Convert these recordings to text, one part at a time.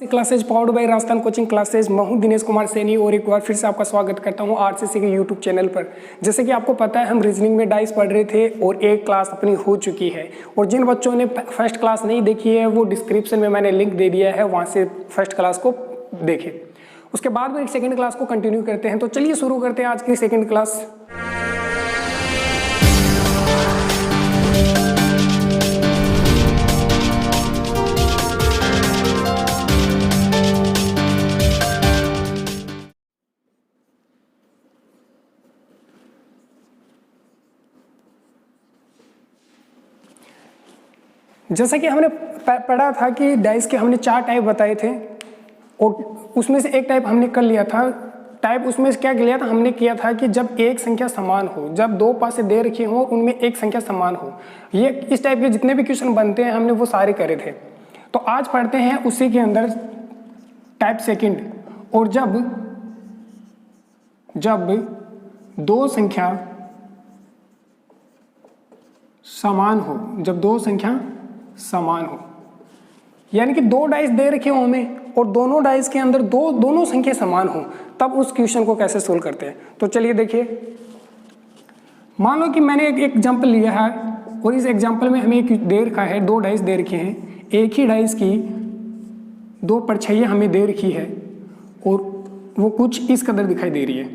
Classes powered by Rajasthan coaching classes. मैं हूं दिनेश कुमार सैनी और एक बार फिर से आपका स्वागत करता हूं आरसीसी के यूट्यूब चैनल पर। जैसे कि आपको पता है, हम रीजनिंग में डाइस पढ़ रहे थे और एक क्लास अपनी हो चुकी है। और जिन बच्चों ने फर्स्ट क्लास नहीं देखी है, वो डिस्क्रिप्शन में मैंने लिंक दे दिया है, वहाँ से फर्स्ट क्लास को देखें। उसके बाद में सेकेंड क्लास को कंटिन्यू करते हैं। तो चलिए शुरू करते हैं आज की सेकेंड क्लास। जैसा कि हमने पढ़ा था कि डाइस के हमने 4 टाइप बताए थे और उसमें से एक टाइप हमने कर लिया था। टाइप उसमें से क्या किया था, हमने किया था कि जब एक संख्या समान हो, जब दो पासे दे रखी हो, उनमें एक संख्या समान हो। ये इस टाइप के जितने भी क्वेश्चन बनते हैं हमने वो सारे करे थे। तो आज पढ़ते हैं उसी के अंदर टाइप सेकंड। और जब दो संख्या समान हो, जब दो संख्या समान हो, यानी कि दो डाइस दे रखे हो हमें और दोनों डाइस के अंदर दोनों संख्या समान हो, तब उस क्वेश्चन को कैसे सोल्व करते हैं। तो चलिए देखिए, मान लो कि मैंने एक एग्जांपल लिया है और इस एग्जांपल में हमें एक दे रखा है, दो डाइस दे रखे हैं। एक ही डाइस की दो परछाइयाँ हमें दे रखी है और वो कुछ इस कदर दिखाई दे रही है।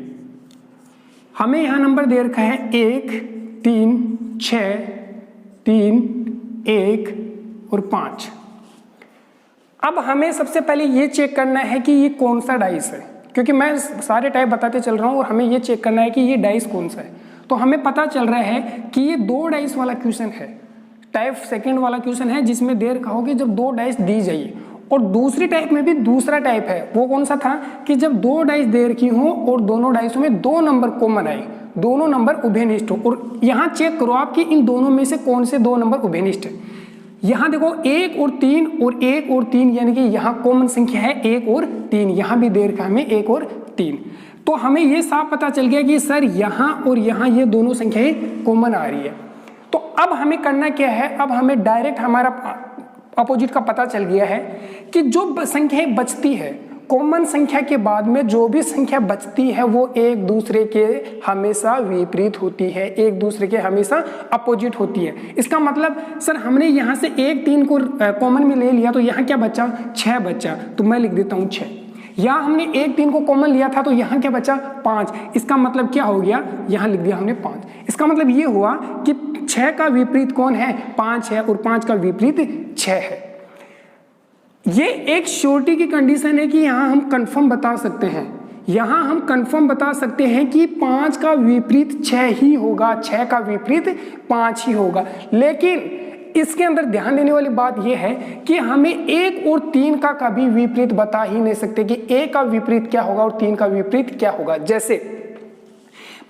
हमें यहाँ नंबर दे रखा है 1, 3, 6, 3, 1 और 5। अब हमें सबसे पहले ये चेक करना है कि ये कौन सा डाइस है, क्योंकि मैं सारे टाइप बताते चल रहा हूँ और हमें ये चेक करना है कि ये डाइस कौन सा है। तो हमें पता चल रहा है कि ये दो डाइस वाला क्वेश्चन है, टाइप सेकंड वाला क्वेश्चन है, जिसमें दे रखा हो कि जब दो डाइस दी जाइए। और दूसरी टाइप में भी दूसरा टाइप है, वो कौन सा था कि जब दो डाइस दे रखी हो और दोनों डाइसों में दो नंबर कॉमन आए, दोनों नंबर उभयनिष्ठ हो। और यहाँ चेक करो आप कि इन दोनों में से कौन से दो नंबर उभयनिष्ठ है। यहाँ देखो 1 और 3 और 1 और 3, यानी कि यहाँ कॉमन संख्या है 1 और 3, यहाँ भी दे रखा है हमें 1 और 3। तो हमें ये साफ पता चल गया कि सर यहाँ और यहाँ ये दोनों संख्याएं कॉमन आ रही है। तो अब हमें करना क्या है, अब हमें डायरेक्ट हमारा अपोजिट का पता चल गया है कि जो संख्याएं बचती है, कॉमन संख्या के बाद में जो भी संख्या बचती है वो एक दूसरे के हमेशा विपरीत होती है, एक दूसरे के हमेशा अपोजिट होती है। इसका मतलब सर हमने यहाँ से 1, 3 को कॉमन में ले लिया तो यहाँ क्या बचा, 6 बचा, तो मैं लिख देता हूँ 6। यहाँ हमने 1, 3 को कॉमन लिया था तो यहाँ क्या बचा, 5। इसका मतलब क्या हो गया, यहाँ लिख दिया हमने 5। इसका मतलब ये हुआ कि 6 का विपरीत कौन है, 5 है, और 5 का विपरीत 6 है। ये एक श्योरिटी की कंडीशन है कि यहाँ हम कंफर्म बता सकते हैं, यहाँ हम कंफर्म बता सकते हैं कि 5 का विपरीत 6 ही होगा, 6 का विपरीत 5 ही होगा। लेकिन इसके अंदर ध्यान देने वाली बात यह है कि हमें 1 और 3 का कभी विपरीत बता ही नहीं सकते कि 1 का विपरीत क्या होगा और 3 का विपरीत क्या होगा। जैसे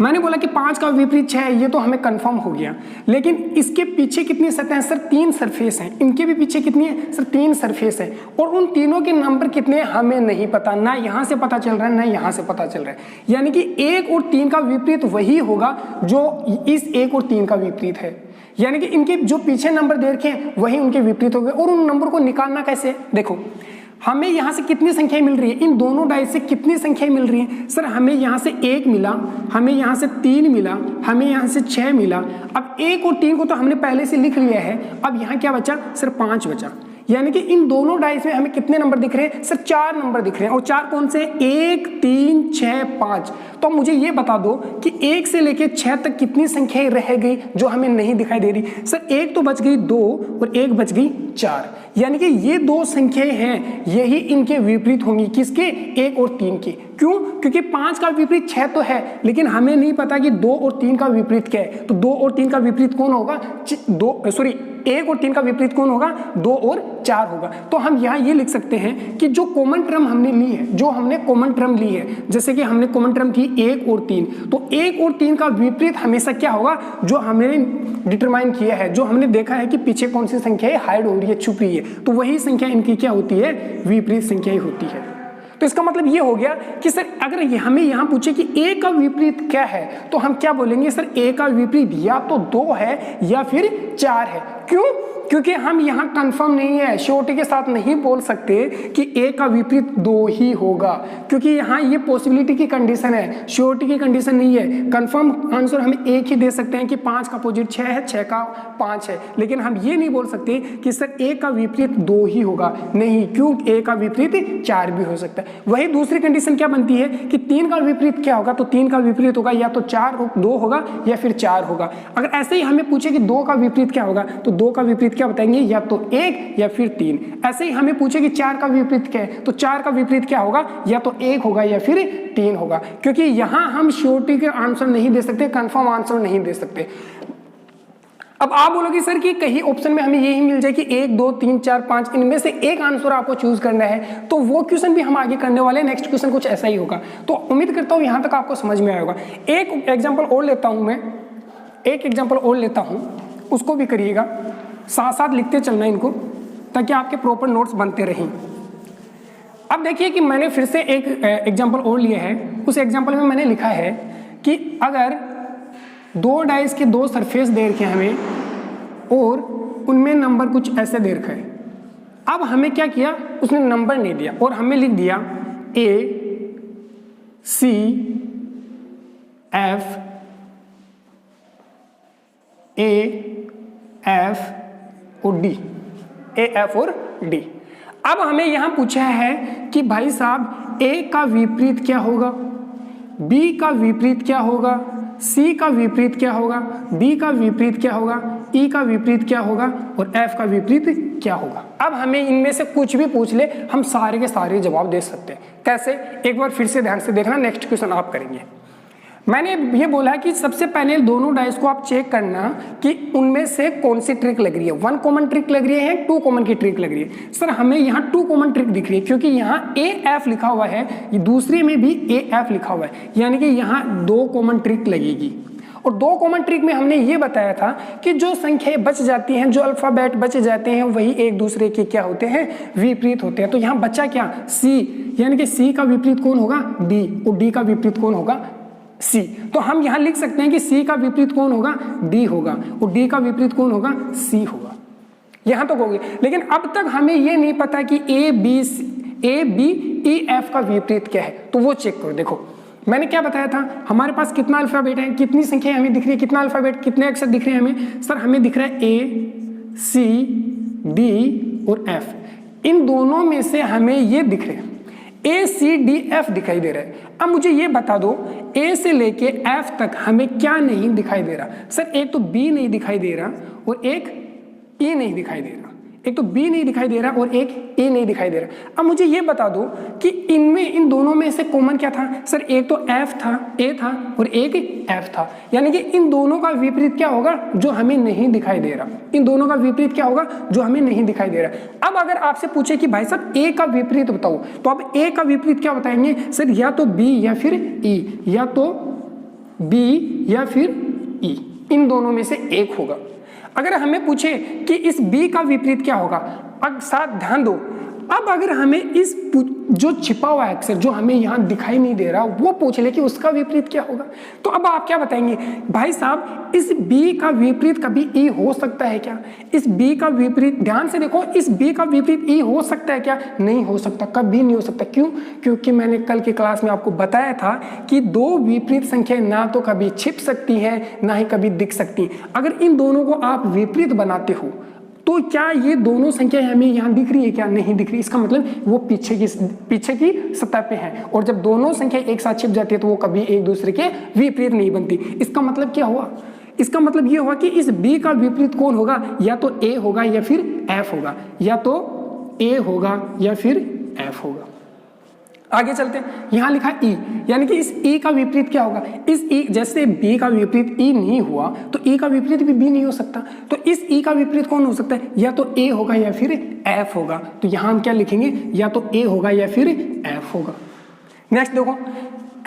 मैंने बोला कि 5 का विपरीत 6 है, ये तो हमें कंफर्म हो गया, लेकिन इसके पीछे कितनी सतह हैं सर, 3 सरफेस हैं। इनके भी पीछे कितनी है सर, 3 सरफेस है, और उन तीनों के नंबर कितने हमें नहीं पता, ना यहाँ से पता चल रहा है ना यहाँ से पता चल रहा है। यानी कि 1 और 3 का विपरीत वही होगा जो इस 1 और 3 का विपरीत है, यानी कि इनके जो पीछे नंबर दे रखे हैं वही उनके विपरीत हो गए। और उन नंबर को निकालना कैसे, देखो हमें यहाँ से कितनी संख्याएं मिल रही है, इन दोनों डाइस से कितनी संख्याएं मिल रही हैं सर, हमें यहाँ से 1 मिला, हमें यहाँ से 3 मिला, हमें यहाँ से 6 मिला। अब 1 और 3 को तो हमने पहले से लिख लिया है, अब यहाँ क्या बचा सर, 5 बचा। यानी कि इन दोनों डाइस में हमें कितने नंबर दिख रहे हैं सर, 4 नंबर दिख रहे हैं। और 4 कौन से, 1, 3, 6, 5। तो मुझे ये बता दो कि 1 से लेके 6 तक कितनी संख्याएं रह गई जो हमें नहीं दिखाई दे रही सर, 1 तो बच गई 2 और 1 बच गई 4। यानी कि ये दो संख्याएं हैं, यही इनके विपरीत होंगी, किसके, 1 और 3 के। क्यों, क्योंकि 5 का विपरीत 6 तो है, लेकिन हमें नहीं पता कि 2 और 3 का विपरीत क्या है। तो 2 और 3 का विपरीत कौन होगा, 1 और 3 का विपरीत कौन होगा, 2 और 4 होगा। तो हम यहाँ ये लिख सकते हैं कि जो कॉमन टर्म हमने ली है, जो हमने कॉमन टर्म ली है, जैसे कि हमने कॉमन टर्म थी 1 और 3, तो 1 और 3 का विपरीत हमेशा क्या होगा, जो हमने डिटरमाइन किया है, जो हमने देखा है कि पीछे कौन सी संख्या हाइड हो रही है, छुप रही है, तो वही संख्या इनकी क्या होती है, विपरीत संख्या होती है। तो इसका मतलब ये हो गया कि सर अगर हमें यहाँ पूछे कि ए का विपरीत क्या है, तो हम क्या बोलेंगे सर, ए का विपरीत या तो 2 है या फिर 4 है। क्यों, क्योंकि हम यहाँ कंफर्म नहीं है, श्योरिटी के साथ नहीं बोल सकते कि ए का विपरीत 2 ही होगा, क्योंकि यहाँ ये पॉसिबिलिटी की कंडीशन है, श्योरिटी की कंडीशन नहीं है। कंफर्म आंसर हम एक ही दे सकते हैं कि 5 का अपोजिट 6 है, 6 का 5 है, लेकिन हम ये नहीं बोल सकते कि सर ए का विपरीत 2 ही होगा, नहीं, क्यों, ए का विपरीत 4 भी हो सकता है। वही दूसरी कंडीशन क्या बनती है कि 3 का विपरीत क्या होगा, तो 3 का विपरीत होगा या तो 2 होगा या फिर 4 होगा। अगर ऐसे ही हमें पूछे कि 2 का विपरीत क्या होगा, तो 2 का विपरीत क्या बताएंगे, या तो 1 या फिर 3। ऐसे ही हमें पूछे कि 4 का विपरीत क्या है, तो 4 का विपरीत क्या होगा, या तो 1 होगा या फिर 3 होगा, क्योंकि यहां हम श्योरिटी के आंसर नहीं दे सकते, कंफर्म आंसर नहीं दे सकते। अब आप बोलोगे सर कि कहीं ऑप्शन में हमें यही मिल जाए कि 1 2 3 4 5 इनमें से एक आंसर आपको चूज करना है, तो वो क्वेश्चन भी हम आगे करने वाले हैं। नेक्स्ट क्वेश्चन कुछ ऐसा ही होगा। तो उम्मीद करता हूं यहां तक आपको समझ में आया होगा। एक एग्जांपल और लेता हूं मैं, एक एग्जांपल और लेता हूं, उसको भी करिएगा, साथ साथ लिखते चलना इनको, ताकि आपके प्रॉपर नोट्स बनते रहें। अब देखिए कि मैंने फिर से एक एग्जांपल और लिया है। उस एग्जांपल में मैंने लिखा है कि अगर 2 डाइस के 2 सरफेस दे रखे हैं हमें और उनमें नंबर कुछ ऐसे दे रखा है। अब हमें क्या किया, उसने नंबर नहीं दिया और हमें लिख दिया A C F A F और D, A F और D। अब हमें यहां पूछा है कि भाई साहब A का विपरीत क्या होगा, B का विपरीत क्या होगा, C का विपरीत क्या होगा, D का विपरीत क्या होगा, E का विपरीत क्या होगा और F का विपरीत क्या होगा। अब हमें इनमें से कुछ भी पूछ ले, हम सारे के सारे जवाब दे सकते हैं। कैसे, एक बार फिर से ध्यान से देखना, नेक्स्ट क्वेश्चन आप करेंगे। मैंने ये बोला है कि सबसे पहले दोनों डाइस को आप चेक करना कि उनमें से कौन सी ट्रिक लग रही है, 1 कॉमन ट्रिक लग रही है, 2 कॉमन की ट्रिक लग रही है। सर हमें यहाँ 2 कॉमन ट्रिक दिख रही है, क्योंकि यहाँ AF लिखा हुआ है, दूसरे में भी AF लिखा हुआ है, यानी कि यहाँ 2 कॉमन ट्रिक लगेगी। और 2 कॉमन ट्रिक में हमने ये बताया था कि जो संख्याएं बच जाती हैं, जो अल्फाबेट बच जाते हैं, वही एक दूसरे के क्या होते हैं, विपरीत होते हैं। तो यहाँ बचा क्या, C, यानी कि C का विपरीत कौन होगा, D, और D का विपरीत कौन होगा, C। तो हम यहां लिख सकते हैं कि C का विपरीत कौन होगा, D होगा, और D का विपरीत कौन होगा, C होगा। यहां तक हो गई। लेकिन अब तक हमें यह नहीं पता कि A B E F का विपरीत क्या है, तो वो चेक करो। देखो मैंने क्या बताया था, हमारे पास कितना अल्फाबेट है, कितनी संख्या हमें दिख रही है, कितना अल्फाबेट, कितने अक्षर दिख रहे हैं हमें। सर हमें दिख रहा है A C D और F, इन दोनों में से हमें ये दिख रहे हैं, A C D F दिखाई दे रहा है। अब मुझे ये बता दो, A से लेके F तक हमें क्या नहीं दिखाई दे रहा। सर एक तो B नहीं दिखाई दे रहा और एक E नहीं दिखाई दे रहा, एक तो B नहीं दिखाई दे रहा और एक A नहीं दिखाई दे रहा। अब मुझे ये बता दो कि इनमें, इन दोनों में से कॉमन क्या था। सर एक तो F था, A था और एक F था, यानी कि इन दोनों का विपरीत क्या होगा, जो हमें नहीं दिखाई दे रहा। इन दोनों का विपरीत क्या होगा, जो हमें नहीं दिखाई दे रहा। अब अगर आपसे पूछे कि भाई साहब A का विपरीत बताओ, तो अब A का विपरीत क्या बताएंगे। सर या तो B या फिर E, या तो B या फिर E, इन दोनों में से एक होगा। अगर हमें पूछे कि इस B का विपरीत क्या होगा, अब साथ ध्यान दो, अब अगर हमें इस जो छिपा हुआ अक्षर जो हमें यहाँ दिखाई नहीं दे रहा, वो पूछ ले कि उसका विपरीत क्या होगा, तो अब आप क्या बताएंगे, भाई साहब इस B का विपरीत कभी E हो सकता है क्या। इस B का विपरीत, ध्यान से देखो, इस B का विपरीत E हो सकता है क्या, नहीं हो सकता, कभी नहीं हो सकता। क्यों, क्योंकि मैंने कल की क्लास में आपको बताया था कि 2 विपरीत संख्याएं ना तो कभी छिप सकती हैं, ना ही कभी दिख सकती। अगर इन दोनों को आप विपरीत बनाते हो, तो क्या ये दोनों संख्याएं हमें यहाँ दिख रही है क्या, नहीं दिख रही। इसका मतलब वो पीछे की सतह पे है, और जब दोनों संख्या एक साथ छिप जाती है तो वो कभी एक दूसरे के विपरीत नहीं बनती। इसका मतलब क्या हुआ, इसका मतलब ये हुआ कि इस B का विपरीत कौन होगा, या तो A होगा या फिर F होगा, या तो A होगा या फिर F होगा। आगे चलते हैं, यहां लिखा E, यानी कि इस E का विपरीत क्या होगा। इस E, जैसे B का विपरीत E नहीं हुआ तो E का विपरीत भी B नहीं हो सकता। तो इस E का विपरीत कौन हो सकता है, या तो A होगा या फिर F होगा। तो यहां हम क्या लिखेंगे, या तो A होगा या फिर F होगा। नेक्स्ट देखो,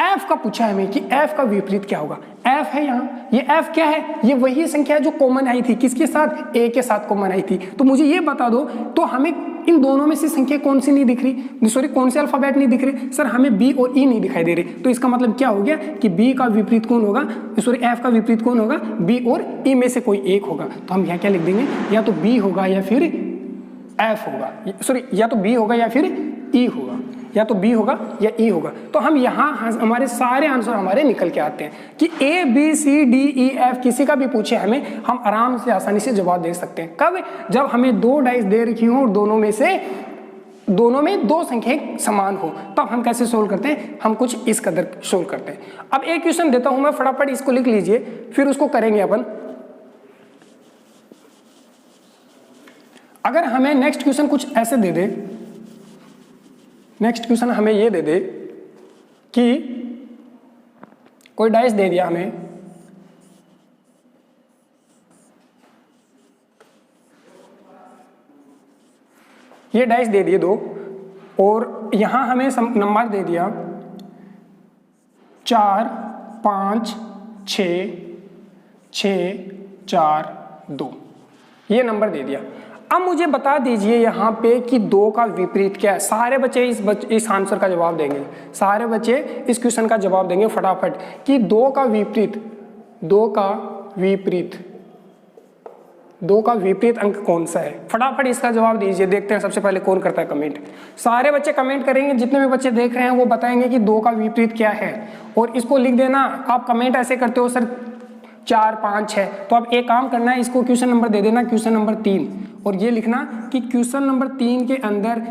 एफ का पूछा है हमें कि एफ का विपरीत क्या होगा। एफ है यहाँ, ये एफ क्या है, ये वही संख्या है जो कॉमन आई थी, किसके साथ, ए के साथ कॉमन आई थी। तो मुझे ये बता दो, तो हमें इन दोनों में से संख्या कौन सी नहीं दिख रही, सॉरी कौन से अल्फाबेट नहीं दिख रहे सर, हमें बी और ई नहीं दिखाई दे रहे। तो इसका मतलब क्या हो गया कि बी का विपरीत कौन होगा, सॉरी एफ का विपरीत कौन होगा, बी और ई में से कोई एक होगा। तो हम यहाँ क्या लिख देंगे, या तो बी होगा या फिर एफ होगा, सॉरी या तो बी होगा या फिर ई होगा, या तो बी होगा या ई होगा। तो हम यहाँ हमारे सारे आंसर हमारे निकल के आते हैं कि A B C D E F किसी का भी पूछे हमें, हम आराम से आसानी से जवाब दे सकते हैं। कब, जब हमें दो डाइस दे रखी हो और दोनों में दो संख्याएं समान हो, तब हम कैसे सोल्व करते हैं, हम कुछ इस कदर सोल्व करते हैं। अब एक क्वेश्चन देता हूं मैं, फटाफट इसको लिख लीजिए, फिर उसको करेंगे अपन। अगर हमें नेक्स्ट क्वेश्चन कुछ ऐसे दे दे, नेक्स्ट क्वेश्चन हमें ये दे दे कि कोई डाइस दे दिया हमें, ये डाइस दे दिए दो, और यहां हमें नंबर दे दिया 4 5 6 6 4 2, ये नंबर दे दिया। अब मुझे बता दीजिए यहाँ पे कि 2 का विपरीत क्या है। सारे बच्चे इस आंसर का जवाब देंगे, सारे बच्चे इस क्वेश्चन का जवाब देंगे फटाफट कि 2 का विपरीत अंक कौन सा है। फटाफट इसका जवाब दीजिए, देखते हैं सबसे पहले कौन करता है कमेंट। सारे बच्चे कमेंट करेंगे, जितने भी बच्चे देख रहे हैं वो बताएंगे कि 2 का विपरीत क्या है, और इसको लिख देना। आप कमेंट ऐसे करते हो सर 4 5 6, तो अब एक काम करना है, इसको क्वेश्चन नंबर दे देना, क्वेश्चन नंबर 3, और ये लिखना कि क्वेश्चन नंबर 3 के अंदर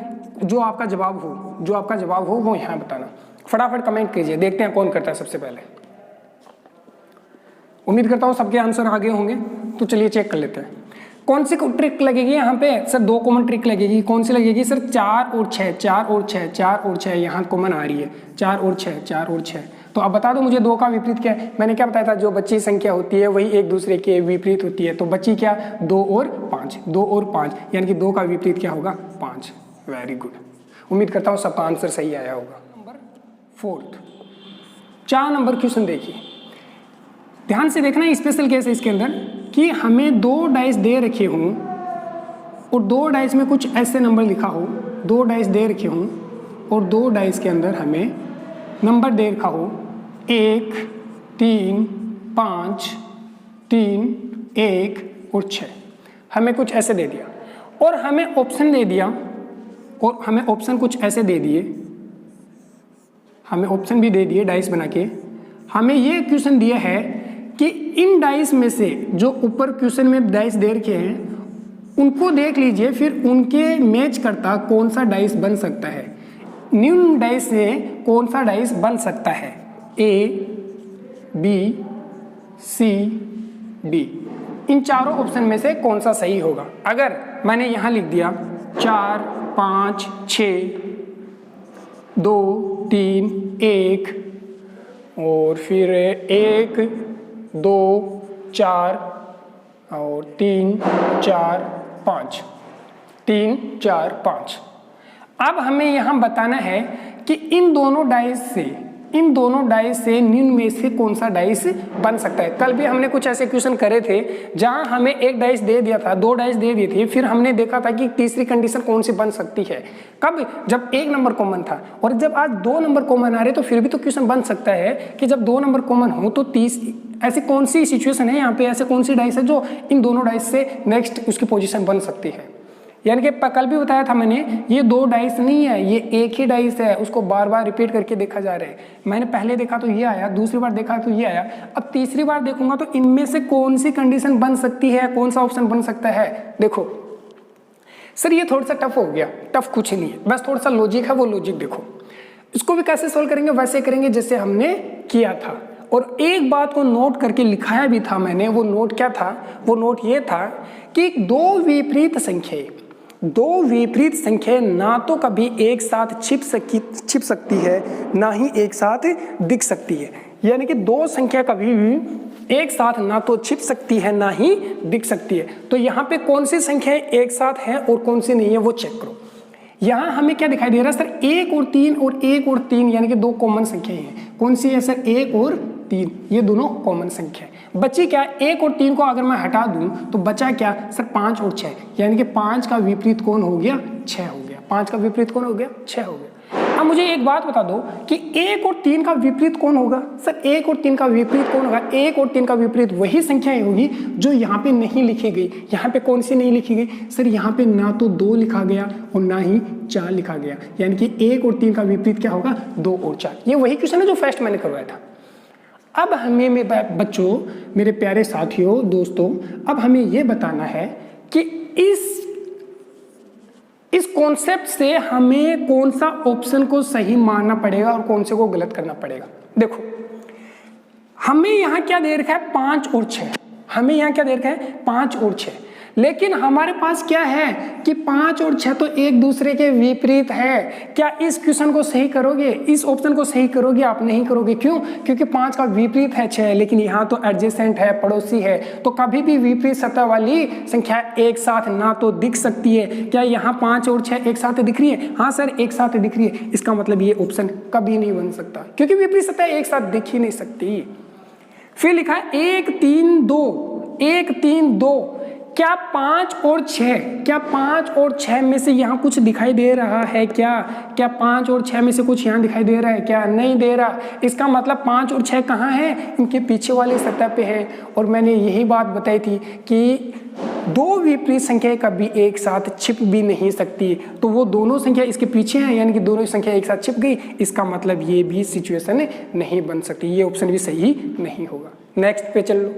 जो आपका जवाब हो वो यहाँ बताना। फटाफट कमेंट कीजिए, देखते हैं कौन करता है सबसे पहले। उम्मीद करता हूँ सबके आंसर आगे होंगे, तो चलिए चेक कर लेते हैं। कौन सी ट्रिक लगेगी यहाँ पे सर, 2 कॉमन ट्रिक लगेगी। कौन सी लगेगी सर, 4 और 6, 4 और 6, 4 और 6, यहाँ कॉमन आ रही है 4 और 6, 4 और 6। तो अब बता दो मुझे 2 का विपरीत क्या है। मैंने क्या बताया था, जो बच्ची संख्या होती है वही एक दूसरे के विपरीत होती है। तो बच्ची क्या, 2 और 5, 2 और 5, यानी कि 2 का विपरीत क्या होगा, 5। वेरी गुड, उम्मीद करता हूँ सबका आंसर सही आया होगा। नंबर 4, 4 नंबर क्वेश्चन देखिए, ध्यान से देखना, स्पेशल केस है इसके अंदर कि हमें 2 डाइस दे रखे हों और 2 डाइस में कुछ ऐसे नंबर लिखा हो, 2 डाइस दे रखे हों और 2 डाइस के अंदर हमें नंबर दे रखा हो 1 3 5 3 1 और 6। हमें कुछ ऐसे दे दिया और हमें ऑप्शन दे दिया, और हमें ऑप्शन कुछ ऐसे दे दिए, हमें ऑप्शन भी दे दिए डाइस बना के। हमें ये क्वेश्चन दिया है कि इन डाइस में से जो ऊपर क्वेश्चन में डाइस दे रखे हैं उनको देख लीजिए, फिर उनके मैच करता कौन सा डाइस बन सकता है। निम्न डाइस से कौन सा डाइस बन सकता है, ए बी सी डी, इन चारों ऑप्शन में से कौन सा सही होगा। अगर मैंने यहाँ लिख दिया 4 5 6 2 3 1 और फिर 1 2 4 और 3 4 5, 3 4 5। अब हमें यहाँ बताना है कि इन दोनों डाइस से निम्न में से कौन सा डाइस बन सकता है। कल भी हमने कुछ ऐसे क्वेश्चन करे थे जहां हमें एक डाइस दे दिया था, 2 डाइस दे दिए थे, फिर हमने देखा था कि तीसरी कंडीशन कौन सी बन सकती है। कब, जब 1 नंबर कॉमन था, और जब आज 2 नंबर कॉमन आ रहे तो फिर भी तो क्वेश्चन बन सकता है कि जब 2 नंबर कॉमन हो तो ऐसी कौन सी सिचुएशन है यहाँ पे, ऐसे कौन सी डाइस है जो इन दोनों डाइस से नेक्स्ट उसकी पोजीशन बन सकती है। यानी कि कल भी बताया था मैंने, ये 2 डाइस नहीं है, ये एक ही डाइस है, उसको बार बार रिपीट करके देखा जा रहा है। मैंने पहले देखा तो ये आया, दूसरी बार देखा तो ये आया, अब तीसरी बार देखूंगा तो इनमें से कौन सी कंडीशन बन सकती है, कौन सा ऑप्शन बन सकता है। देखो सर ये थोड़ा सा टफ हो गया, टफ कुछ नहीं है, बस थोड़ा सा लॉजिक है, वो लॉजिक देखो। इसको भी कैसे सोल्व करेंगे, वैसे करेंगे जैसे हमने किया था। और एक बात को नोट करके लिखाया भी था मैंने, वो नोट क्या था, वो नोट ये था कि 2 विपरीत संख्याएं ना तो कभी एक साथ छिप सकती है, ना ही एक साथ दिख सकती है। यानी कि 2 संख्या कभी भी एक साथ ना तो छिप सकती है ना ही दिख सकती है। तो यहाँ पे कौन सी संख्याएं एक साथ हैं और कौन सी नहीं है वो चेक करो। यहाँ हमें क्या दिखाई दे रहा है सर, 1 और 3 और 1 और 3 यानी कि 2 कॉमन संख्याएं हैं। कौन सी है सर? 1 और 3, ये दोनों कॉमन संख्या है। बची क्या? 1 और 3 को अगर मैं हटा दूं तो बचा क्या सर? 5 और 6, यानी कि 5 का विपरीत कौन हो गया? 6 हो गया। 5 का विपरीत कौन हो गया? 6 हो गया। अब मुझे एक बात बता दो कि 1 और 3 का विपरीत कौन होगा? सर 1 और 3 का विपरीत कौन होगा? 1 और 3 का विपरीत वही संख्याएं होगी जो यहाँ पे नहीं लिखी गई। यहाँ पे कौन सी नहीं लिखी गई सर? यहाँ पे ना तो 2 लिखा गया और ना ही 4 लिखा गया, यानी कि 1 और 3 का विपरीत क्या होगा? 2 और 4। ये वही क्वेश्चन है जो फर्स्ट मैंने करवाया था। अब हमें बच्चों, मेरे प्यारे साथियों, दोस्तों, अब हमें यह बताना है कि इस कॉन्सेप्ट से हमें कौन सा ऑप्शन को सही मानना पड़ेगा और कौन से को गलत करना पड़ेगा। देखो, हमें यहां क्या दे रखा है? 5 और 6। हमें यहां क्या दे रखा है? 5 और 6। लेकिन हमारे पास क्या है कि 5 और 6 तो एक दूसरे के विपरीत है। क्या इस क्वेश्चन को सही करोगे? इस ऑप्शन को सही करोगे? आप नहीं करोगे। क्यों? क्योंकि 5 का विपरीत है 6, लेकिन यहाँ तो एडजेसेंट है, पड़ोसी है, तो कभी भी विपरीत सतह वाली संख्या एक साथ ना तो दिख सकती है। क्या यहाँ 5 और 6 एक साथ दिख रही है? हाँ सर, एक साथ दिख रही है। इसका मतलब ये ऑप्शन कभी नहीं बन सकता, क्योंकि विपरीत सतह एक साथ दिख ही नहीं सकती। फिर लिखा है 1 3 2, 1 3 2। क्या 5 और 6, क्या 5 और 6 में से यहाँ कुछ दिखाई दे रहा है? क्या 5 और 6 में से कुछ यहाँ दिखाई दे रहा है? क्या नहीं दे रहा। इसका मतलब 5 और 6 कहाँ है? इनके पीछे वाली सतह पे है। और मैंने यही बात बताई थी कि दो विपरीत संख्याएं कभी एक साथ छिप भी नहीं सकती, तो वो दोनों संख्या इसके पीछे हैं, यानी कि दोनों संख्या एक साथ छिप गई। इसका मतलब ये भी सिचुएशन नहीं बन सकती, ये ऑप्शन भी सही नहीं होगा। नेक्स्ट पे चल लो।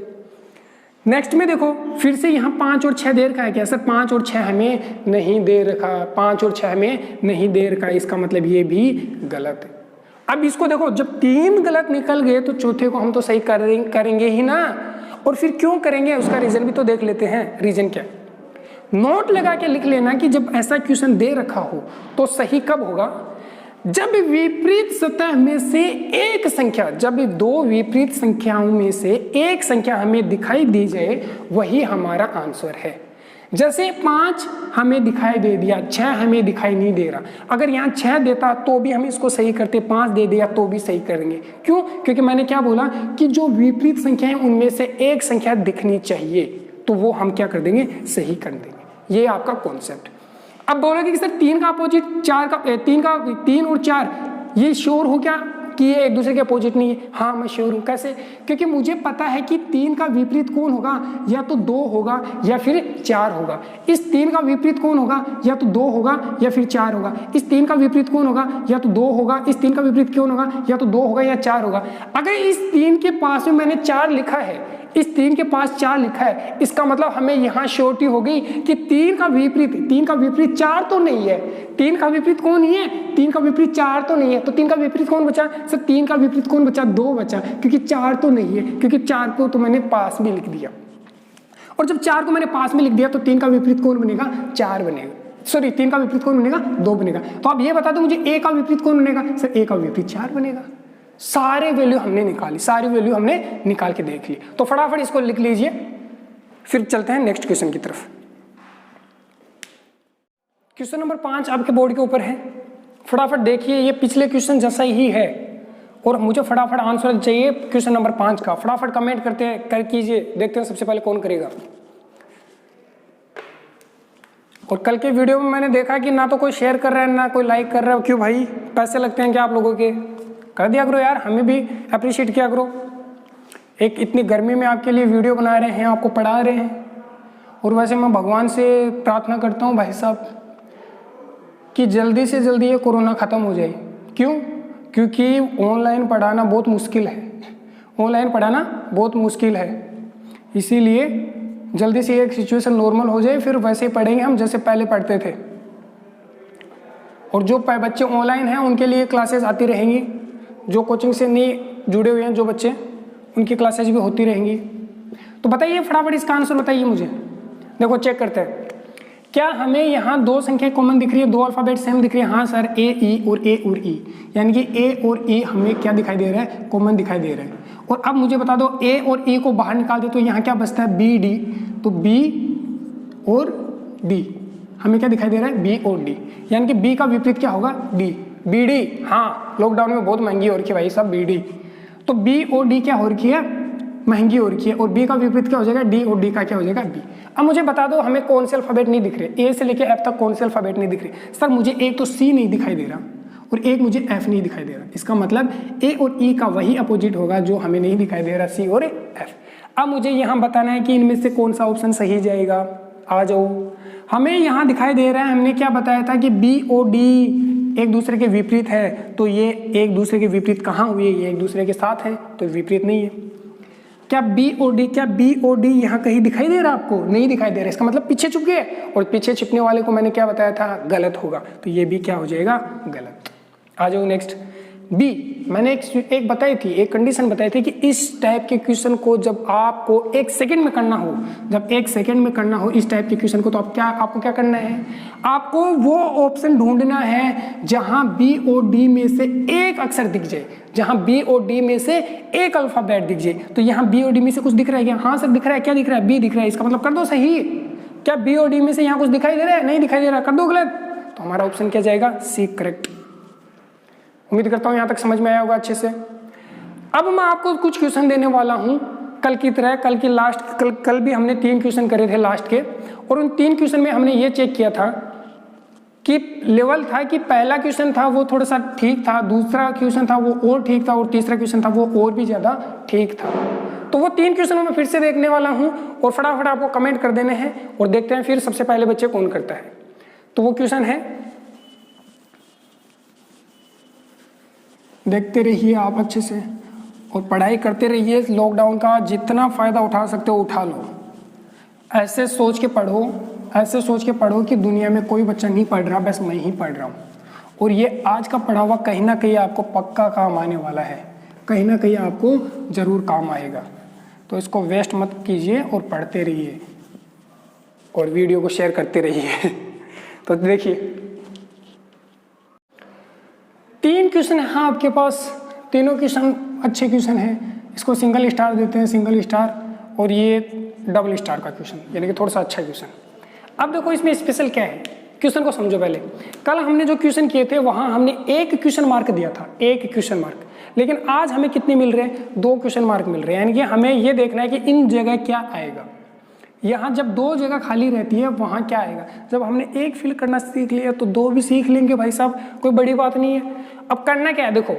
नेक्स्ट में देखो, फिर से यहाँ 5 और 6 दे रखा है। क्या सर? 5 और 6 हमें नहीं दे रखा, 5 और 6 हमें नहीं दे रखा। इसका मतलब ये भी गलत है। अब इसको देखो, जब 3 गलत निकल गए तो चौथे को हम तो सही करेंगे ही ना। और फिर क्यों करेंगे, उसका रीजन भी तो देख लेते हैं। रीजन क्या? नोट लगा के लिख लेना कि जब ऐसा क्वेश्चन दे रखा हो तो सही कब होगा? जब विपरीत सतह में से एक संख्या, जब दो विपरीत संख्याओं में से एक संख्या हमें दिखाई दी जाए, वही हमारा आंसर है। जैसे 5 हमें दिखाई दे दिया, 6 हमें दिखाई नहीं दे रहा। अगर यहाँ 6 देता तो भी हम इसको सही करते, 5 दे दिया तो भी सही करेंगे। क्यों? क्योंकि मैंने क्या बोला कि जो विपरीत संख्या है उनमें से एक संख्या दिखनी चाहिए, तो वो हम क्या कर देंगे? सही कर देंगे। ये आपका कॉन्सेप्ट। अब बोलोगे कि सर 3 का अपोजिट 3 और 4, ये श्योर हो क्या कि ये एक दूसरे के अपोजिट नहीं है? हाँ मैं श्योर हूँ। कैसे? क्योंकि मुझे पता है कि 3 का विपरीत कौन होगा? या तो 2 होगा या फिर 4 होगा। इस 3 का विपरीत कौन होगा? या तो 2 होगा या फिर 4 होगा। इस 3 का विपरीत कौन होगा? या तो 2 होगा। इस 3 का विपरीत कौन होगा? या तो 2 होगा या 4 होगा। अगर इस 3 के पास में मैंने 4 लिखा है, इस 3 के पास 4 लिखा है, इसका मतलब हमें यहाँ श्योरिटी हो गई कि 3 का विपरीत 4 तो नहीं है। 3 का विपरीत कौन नहीं है? 3 का विपरीत 4 तो नहीं है। तो 3 का विपरीत कौन बचा? सर 3 का विपरीत कौन बचा? 2 बचा, क्योंकि 4 तो नहीं है, क्योंकि 4 को तो मैंने पास में लिख दिया। और जब 4 को मैंने पास में लिख दिया तो 3 का विपरीत कौन बनेगा? 4 बनेगा। सॉरी, 3 का विपरीत कौन बनेगा? 2 बनेगा। तो आप ये बता दो मुझे A का विपरीत कौन बनेगा? सर A का विपरीत 4 बनेगा। सारे वैल्यू हमने निकाली, सारी वैल्यू हमने निकाल के देख ली। तो फटाफट इसको लिख लीजिए, फिर चलते हैं नेक्स्ट क्वेश्चन की तरफ। क्वेश्चन नंबर 5 आपके बोर्ड के ऊपर है। फटाफट देखिए, ये पिछले क्वेश्चन जैसा ही है और मुझे फटाफट आंसर चाहिए क्वेश्चन नंबर 5 का। फटाफट कमेंट कर कीजिए, देखते हैं सबसे पहले कौन करेगा। और कल के वीडियो में मैंने देखा कि ना तो कोई शेयर कर रहा है ना कोई लाइक कर रहा है। क्यों भाई, पैसे लगते हैं क्या आप लोगों के? कर दिया करो यार, हमें भी अप्रिशिएट किया करो। एक इतनी गर्मी में आपके लिए वीडियो बना रहे हैं, आपको पढ़ा रहे हैं। और वैसे मैं भगवान से प्रार्थना करता हूँ भाई साहब कि जल्दी से जल्दी ये कोरोना ख़त्म हो जाए। क्यों? क्योंकि ऑनलाइन पढ़ाना बहुत मुश्किल है, ऑनलाइन पढ़ाना बहुत मुश्किल है। इसीलिए जल्दी से एक सिचुएशन नॉर्मल हो जाए, फिर वैसे ही पढ़ेंगे हम जैसे पहले पढ़ते थे। और जो बच्चे ऑनलाइन हैं उनके लिए क्लासेस आती रहेंगी, जो कोचिंग से नहीं जुड़े हुए हैं जो बच्चे, उनकी क्लासेस भी होती रहेंगी। तो बताइए फटाफट इसका आंसर बताइए मुझे। देखो चेक करते हैं, क्या हमें यहाँ 2 संख्या कॉमन दिख रही है, 2 अल्फाबेट सेम दिख रही है? हाँ सर, ए ई और ए और ई, यानी कि ए और ई हमें क्या दिखाई दे रहा है? कॉमन दिखाई दे रहा है। और अब मुझे बता दो, ए और ई को बाहर निकाल दे तो यहाँ क्या बचता है? B D. तो बी और डी हमें क्या दिखाई दे रहा है? बी और डी, यानी कि बी का विपरीत क्या होगा? डी। बीडी, हाँ लॉकडाउन में बहुत महंगी हो रखी है भाई साहब बीडी। तो बी और डी क्या हो रखी है, महंगी हो रखी है, और बी का विपरीत क्या हो जाएगा, डी, और डी का क्या हो जाएगा, बी। अब मुझे बता दो हमें कौन से अल्फाबेट नहीं दिख रहे, ए से लेकर एफ तक कौन से अल्फाबेट नहीं दिख रहे। सर मुझे एक तो सी नहीं दिखाई दे रहा और एक मुझे एफ नहीं दिखाई दे रहा, इसका मतलब ए और ई का वही अपोजिट होगा जो हमें नहीं दिखाई दे रहा, सी और एफ। अब मुझे यहाँ बताना है कि इनमें से कौन सा ऑप्शन सही जाएगा। आ जाओ, हमें यहाँ दिखाई दे रहा है, हमने क्या बताया था कि बी और डी एक दूसरे के विपरीत है, तो ये एक दूसरे के विपरीत कहाँ हुए, ये एक दूसरे के साथ है, तो विपरीत नहीं है। क्या बी और डी यहाँ कहीं दिखाई दे रहा आपको, नहीं दिखाई दे रहा, इसका मतलब पीछे छुप गए, और पीछे छिपने वाले को मैंने क्या बताया था, गलत होगा, तो ये भी क्या हो जाएगा, गलत। आ जाओ नेक्स्ट, बी। मैंने एक बताई थी, एक कंडीशन बताई थी कि इस टाइप के क्वेश्चन को जब आपको 1 सेकंड में करना हो, जब 1 सेकंड में करना हो इस टाइप के क्वेश्चन को, तो आपको क्या करना है, आपको वो ऑप्शन ढूंढना है जहां बी और डी में से एक अक्षर दिख जाए, जहां बी और डी में से एक अल्फाबेट दिख जाए। तो यहाँ बी और डी में से कुछ दिख रहा है क्या, हाँ सर दिख रहा है, क्या दिख रहा है, बी दिख रहा है, इसका मतलब कर दो सही। क्या बी और डी में से यहाँ कुछ दिखाई दे रहा है, नहीं दिखाई दे रहा, कर दो गलत, तो हमारा ऑप्शन क्या जाएगा, सी करेक्ट। उम्मीद करता हूं यहां तक समझ में आया होगा अच्छे से। अब मैं आपको कुछ क्वेश्चन देने वाला हूं कल की तरह, कल भी हमने 3 क्वेश्चन करे थे लास्ट के, और उन 3 क्वेश्चन में हमने ये चेक किया था कि लेवल था कि पहला क्वेश्चन था वो थोड़ा सा ठीक था, दूसरा क्वेश्चन था वो और ठीक था, और तीसरा क्वेश्चन था वो और भी ज्यादा ठीक था। तो वो 3 क्वेश्चनों में फिर से देखने वाला हूं, और फटाफट आपको कमेंट कर देने हैं, और देखते हैं फिर सबसे पहले बच्चे कौन करता है। तो वो क्वेश्चन है, देखते रहिए आप अच्छे से और पढ़ाई करते रहिए, लॉकडाउन का जितना फ़ायदा उठा सकते हो उठा लो। ऐसे सोच के पढ़ो कि दुनिया में कोई बच्चा नहीं पढ़ रहा, बस मैं ही पढ़ रहा हूँ, और ये आज का पढ़ा हुआ कहीं ना कहीं आपको पक्का काम आने वाला है, कहीं ना कहीं आपको ज़रूर काम आएगा। तो इसको वेस्ट मत कीजिए और पढ़ते रहिए, और वीडियो को शेयर करते रहिए। तो देखिए 3 क्वेश्चन है आपके पास, तीनों क्वेश्चन अच्छे क्वेश्चन हैं, इसको सिंगल स्टार देते हैं, सिंगल स्टार, और ये डबल स्टार का क्वेश्चन, यानी कि थोड़ा सा अच्छा क्वेश्चन। अब देखो इसमें स्पेशल क्या है, क्वेश्चन को समझो पहले। कल हमने जो क्वेश्चन किए थे वहां हमने 1 क्वेश्चन मार्क दिया था, 1 क्वेश्चन मार्क, लेकिन आज हमें कितने मिल रहे हैं, 2 क्वेश्चन मार्क मिल रहे हैं। यानी कि हमें ये देखना है कि इन जगह क्या आएगा। यहाँ जब 2 जगह खाली रहती है वहाँ क्या आएगा, जब हमने 1 फिल करना सीख लिया तो 2 भी सीख लेंगे भाई साहब, कोई बड़ी बात नहीं है। अब करना क्या है, देखो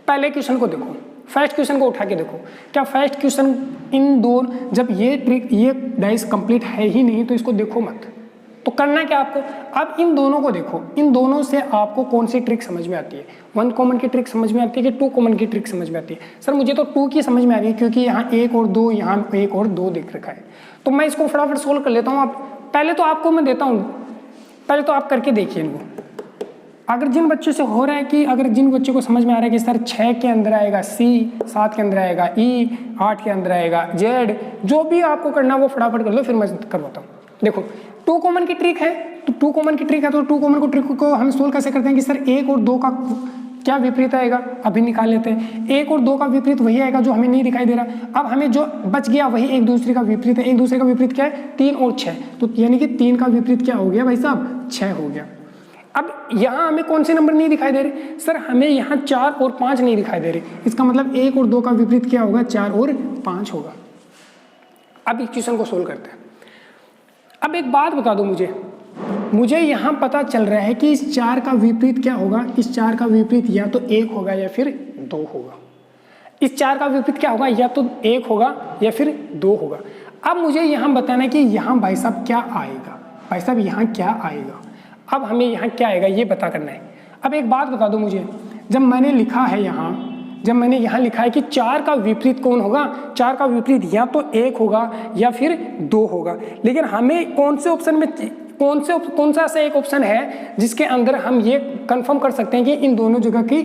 पहले क्वेश्चन को देखो, फर्स्ट क्वेश्चन को उठा के देखो, क्या फर्स्ट क्वेश्चन इन दो, जब ये डाइस कंप्लीट है ही नहीं तो इसको देखो मत। तो करना क्या आपको, अब इन दोनों को देखो, इन दोनों से आपको कौन सी ट्रिक समझ में आती है, 1 कॉमन की ट्रिक समझ में आती है कि 2 कॉमन की ट्रिक समझ में आती है। सर मुझे तो 2 की समझ में आ रही है, क्योंकि यहाँ 1 और 2, यहाँ 1 और 2 दिख रखा है, तो मैं इसको फटाफट सोल्व कर लेता हूँ। आप पहले तो आपको मैं देता हूँ, पहले तो आप करके देखिए इनको। अगर जिन बच्चों से हो रहा है कि अगर जिन बच्चों को समझ में आ रहा है कि सर 6 के अंदर आएगा सी, 7 के अंदर आएगा ई, 8 के अंदर आएगा जेड, जो भी आपको करना वो फटाफट कर लो, फिर मैं करवाता हूँ। देखो 2 कॉमन की ट्रिक है, तो 2 कॉमन की ट्रिक है, तो 2 कॉमन को ट्रिक को हम सोल्व कैसे करते हैं कि सर 1 और 2 का क्या विपरीत आएगा, अभी निकाल लेते हैं। 1 और 2 का विपरीत वही आएगा जो हमें नहीं दिखाई दे रहा। अब हमें जो बच गया वही एक दूसरे का विपरीत है। एक दूसरे का विपरीत क्या है, 3 और 6, तो यानी कि 3 का विपरीत क्या हो गया भाई साहब, 6 हो गया। अब यहाँ हमें कौन से नंबर नहीं दिखाई दे रहे, सर हमें यहाँ 4 और 5 नहीं दिखाई दे रहे, इसका मतलब 1 और 2 का विपरीत क्या होगा, 4 और 5 होगा। अब इक्वेशन को सोल्व करते हैं। अब एक बात बता दो मुझे यहाँ पता चल रहा है कि इस 4 का विपरीत क्या होगा, इस 4 का विपरीत या तो 1 होगा या फिर 2 होगा। इस 4 का विपरीत क्या होगा, या तो 1 होगा या फिर 2 होगा। अब मुझे यहाँ बताना है कि यहाँ भाई साहब क्या आएगा, भाई साहब यहाँ क्या आएगा। अब हमें यहाँ क्या आएगा ये पता करना है। अब एक बात बता दो मुझे, जब मैंने लिखा है यहाँ, जब मैंने यहाँ लिखा है कि 4 का विपरीत कौन होगा, 4 का विपरीत या तो 1 होगा या फिर 2 होगा, लेकिन हमें कौन से ऑप्शन में कौन सा ऐसा एक ऑप्शन है जिसके अंदर हम ये कंफर्म कर सकते हैं कि इन दोनों जगह की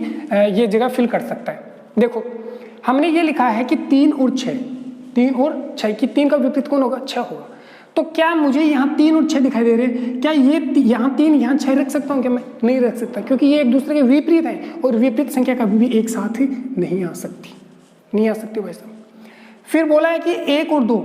ये जगह फिल कर सकता है। देखो हमने ये लिखा है कि 3 और 6 की 3 का विपरीत कौन होगा, 6 होगा। तो क्या मुझे यहाँ 3 और 6 दिखाई दे रहे हैं, क्या ये यहाँ 3 यहाँ 6 रख सकता हूँ क्या, मैं नहीं रख सकता, क्योंकि ये एक दूसरे के विपरीत है और विपरीत संख्या कभी भी एक साथ ही नहीं आ सकती भाई साहब। फिर बोला है कि 1 और 2,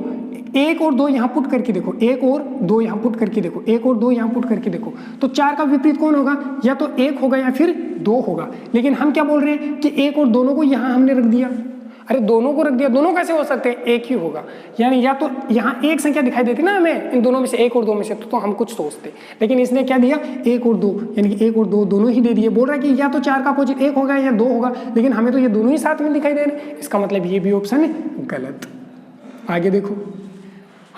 1 और 2 यहाँ पुट करके देखो, 1 और 2 यहाँ पुट करके देखो, 1 और 2 यहाँ पुट करके देखो, तो 4 का विपरीत कौन होगा? या तो 1 होगा या फिर 2 होगा। लेकिन हम क्या बोल रहे हैं कि 1 और दोनों को यहाँ हमने रख दिया। अरे दोनों को रख दिया, दोनों कैसे हो सकते हैं? एक ही होगा। यानी या तो यहाँ एक संख्या दिखाई देती ना हमें इन दोनों में से, 1 और 2 में से, तो हम कुछ सोचते, लेकिन इसने क्या दिया? 1 और 2, यानी कि 1 और 2 दोनों ही दे दिए। बोल रहा है कि या तो 4 का अपोजिट 1 होगा या 2 होगा, लेकिन हमें तो ये दोनों ही साथ में दिखाई दे रहे हैं। इसका मतलब ये भी ऑप्शन गलत। आगे देखो,